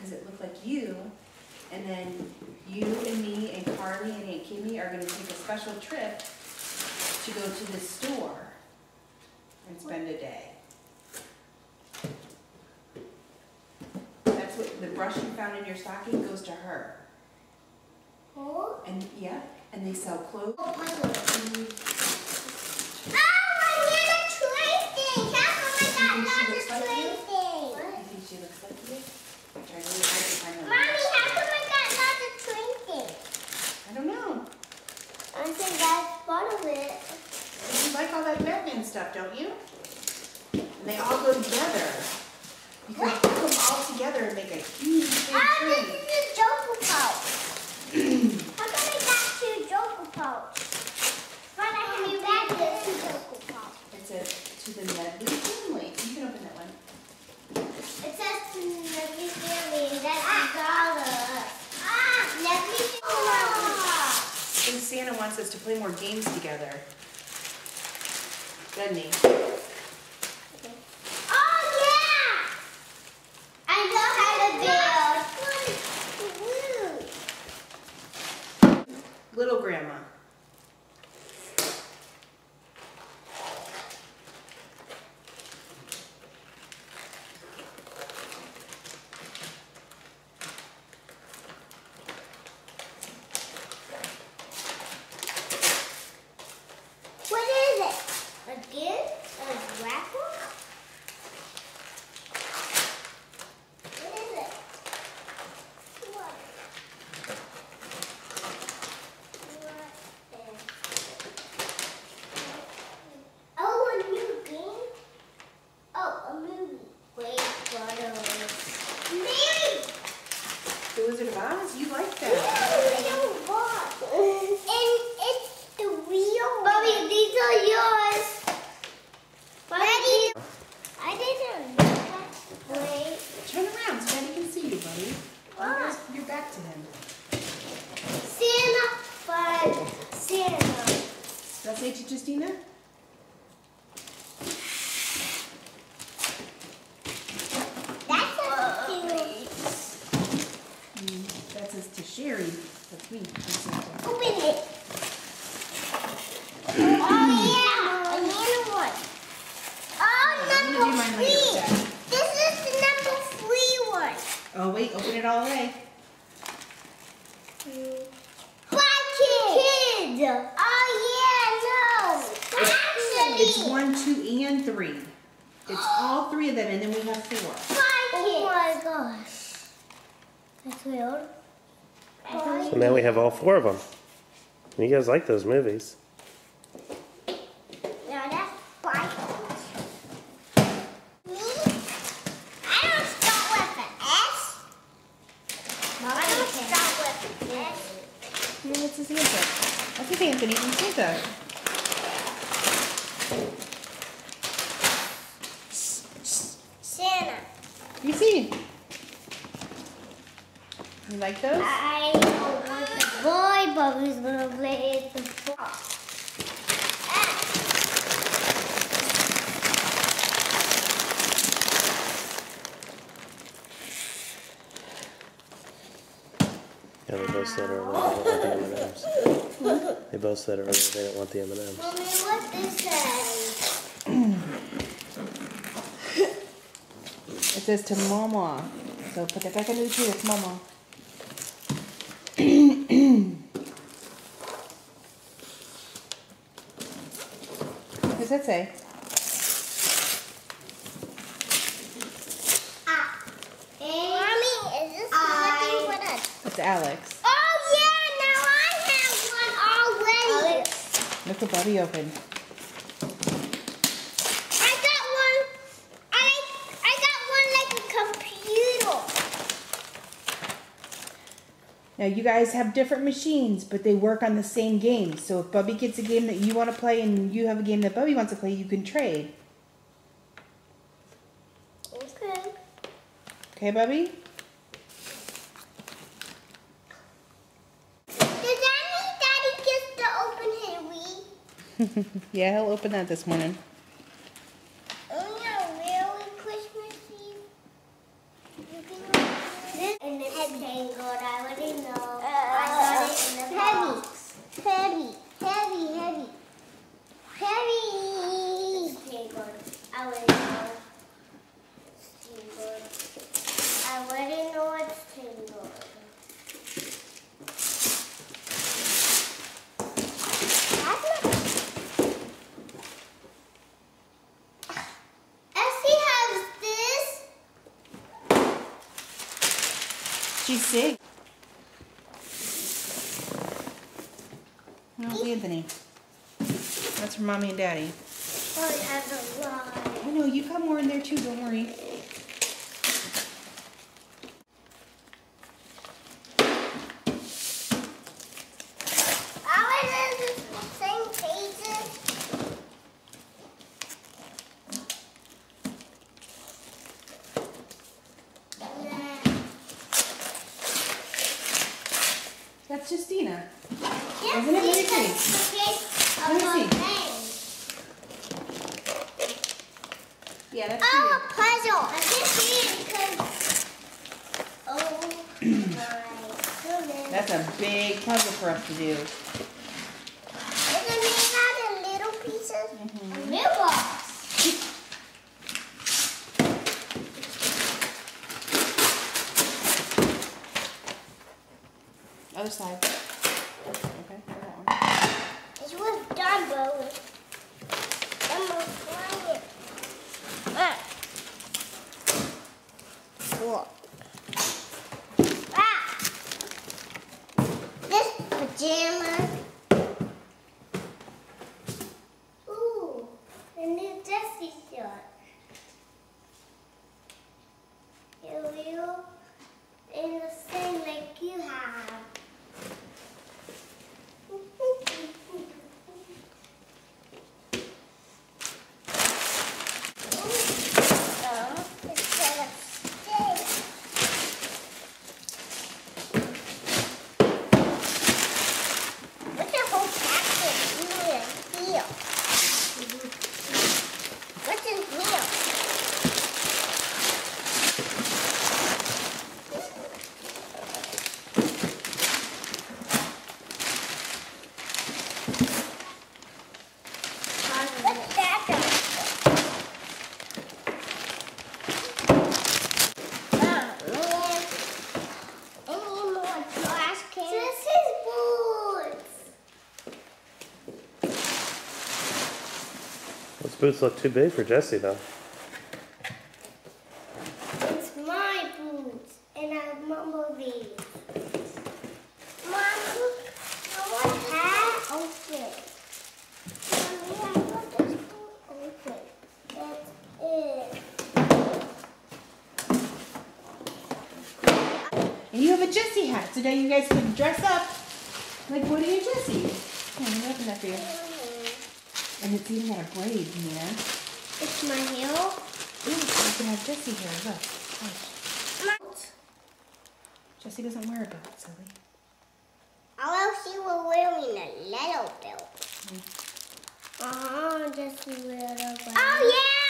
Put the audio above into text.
because it looked like you. And then you and me and Carly and Aunt Kimmy are gonna take a special trip to go to the store and spend a day. That's what the brush you found in your stocking goes to her. Oh? And yeah, and they sell clothes. Oh, I need a train thing. How come I got lots of train things? You think she looks like you? I'm trying really hard to find them. Mommy, how come I got lots of train things? I don't know. I think that's part of it. You like all that Batman stuff, don't you? And they all go together. You can put them all together and make a huge big This tree. is a Joker pouch. How come I got two Joker pouch? But I have back this Joker pouch. It says to the Medley family. You can open that one. It says to Medley family, and that's $1. Medley family. And Santa wants us to play more games together. Doesn't he? Oh yeah! I know how to build. Little Grandma. What is it? A gift? A wrapper? What is it? What? Oh, a new game? Oh, a movie. Wait, what is Mary! The Wizard of Oz? You like that? And it's the wheel. Bobby, these are yours. Daddy, I didn't know that. Wait. Turn around so Daddy can see you, buddy. What? You're back to him. Santa, but Santa. That's say to Justina? That's a cute. That says to Sherry. That's me. Open it. Oh yeah, another one. Oh, I'm gonna do number mine later, 3. Dad. This is the number 3 one. Oh wait, open it all the way. Black Kid. Oh yeah, no. It's 1, 2, and 3. It's all 3 of them, and then we have 4. Oh my gosh. That's weird. So now we have all 4 of them. You guys like those movies. Yeah, that's fine. Me? I don't start with an S. I don't start with an S. Here, what's his answer? That's his Anthony from Santa. Santa. You see? You like those? I don't want the boy, but who's gonna play the ball? Yeah, they both said earlier they don't want the M&Ms. They both said earlier they don't want the M&Ms. Mommy, what this say? It says to Mama. So put that back into the tree. It's Mama. What does that say? Mommy, is this nothing for us? It's Alex. Oh yeah, now I have one already. Look what Bobby opened. I got one. I got one like a computer. Now you guys have different machines, but they work on the same game. So if Bubby gets a game that you want to play and you have a game that Bubby wants to play, you can trade. Okay. Okay, Bubby? Does that mean Daddy gets to open his Wii? Yeah, he'll open that this morning. Oh yeah, really Christmas Eve? You can open this? know. I got it in the box. Heavy. It's tangled. I wouldn't know. It's tangled. I wouldn't know it's tangled. Essie has this. She's sick. No, Anthony. That's for Mommy and Daddy. Oh, it has a lot. I know, you got more in there too, don't worry. Are we in the same pages? That's Justina. Yes, Isn't it really these pretty? are the page Let me of see. our name. Yeah, that's Oh, a puzzle. I can see it because. Oh my goodness. That's a big puzzle for us to do. Is it made out of little pieces? A little box. Other side. Okay, that one. This was done, Bo. I'm going to fly it. Cool. Ah! This pajama. Ooh, a new Jessie shirt. You in the same like you have. Those boots look too big for Jessie, though. It's my boots, and I have Bumblebee's. Mom, I want hat open. Mommy, I want this boot open. That's it. And you have a Jessie hat, so now you guys can dress up like Woody and Jessie. Come on, let me open that for you. And it's even got a braid in there. It's my heel. Ooh, you can have Jessie here. Look. Watch. Jessie doesn't wear a belt, silly. Although she was wearing a little belt. Jessie wear a belt. Oh, yeah!